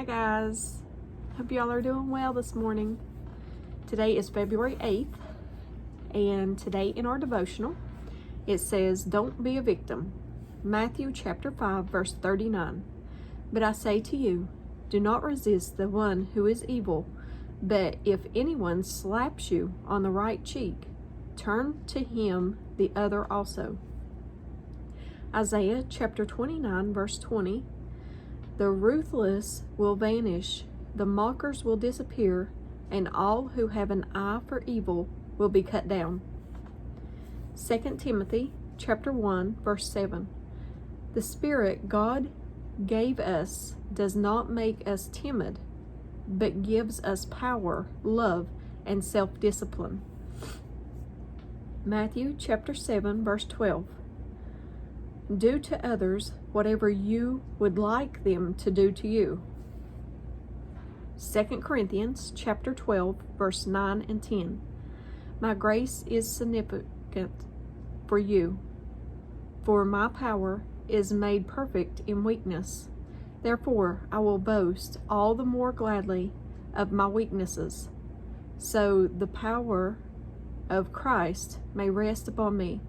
guys, hope y'all are doing well this morning. Today is February 8th, and today in our devotional it says, don't be a victim. Matthew chapter 5 verse 39. But I say to you, do not resist the one who is evil, but if anyone slaps you on the right cheek, turn to him the other also. Isaiah chapter 29 verse 20. The ruthless will vanish, the mockers will disappear, and all who have an eye for evil will be cut down. 2 Timothy chapter 1 verse 7. The Spirit God gave us does not make us timid, but gives us power, love, and self-discipline. Matthew chapter 7 verse 12. Do to others whatever you would like them to do to you. 2 Corinthians chapter 12 verse 9 and 10. My grace is significant for you, for my power is made perfect in weakness. Therefore I will boast all the more gladly of my weaknesses, so the power of Christ may rest upon me.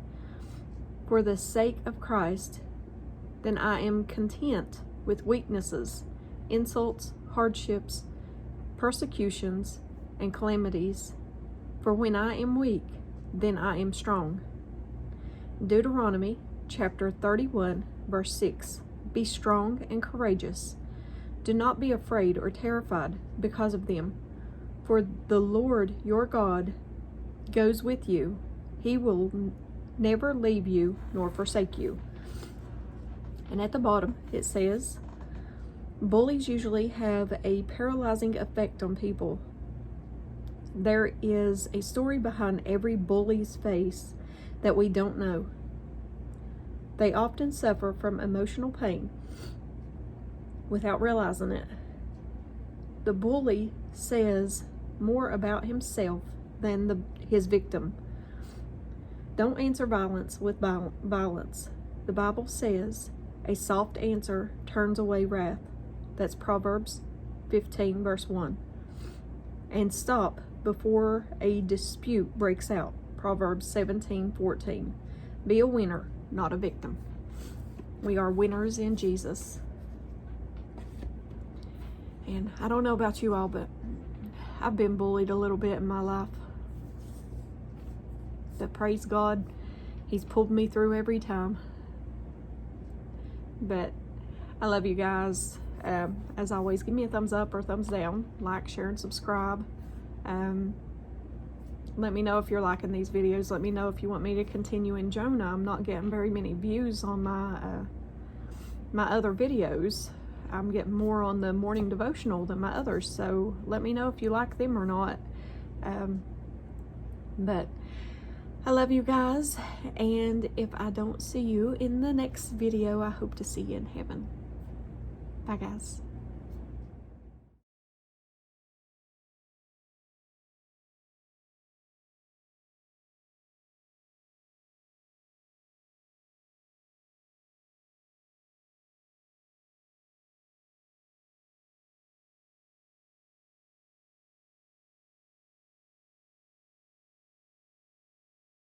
For the sake of Christ, then I am content with weaknesses, insults, hardships, persecutions, and calamities. For when I am weak, then I am strong. Deuteronomy chapter 31, verse 6. Be strong and courageous. Do not be afraid or terrified because of them, for the Lord your God goes with you. He will never leave you nor forsake you. And at the bottom it says, bullies usually have a paralyzing effect on people. There is a story behind every bully's face that we don't know. They often suffer from emotional pain without realizing it. The bully says more about himself than his victim. Don't answer violence with violence. The Bible says a soft answer turns away wrath. That's Proverbs 15 verse 1. And stop before a dispute breaks out. Proverbs 17:14. Be a winner, not a victim. We are winners in Jesus. And I don't know about you all, but I've been bullied a little bit in my life. But praise God, He's pulled me through every time. But I love you guys. As always, give me a thumbs up or thumbs down. Like, share, and subscribe. Let me know if you're liking these videos. Let me know if you want me to continue in Jonah. I'm not getting very many views on my other videos. I'm getting more on the morning devotional than my others. So let me know if you like them or not. But I love you guys, and if I don't see you in the next video, I hope to see you in heaven. Bye guys.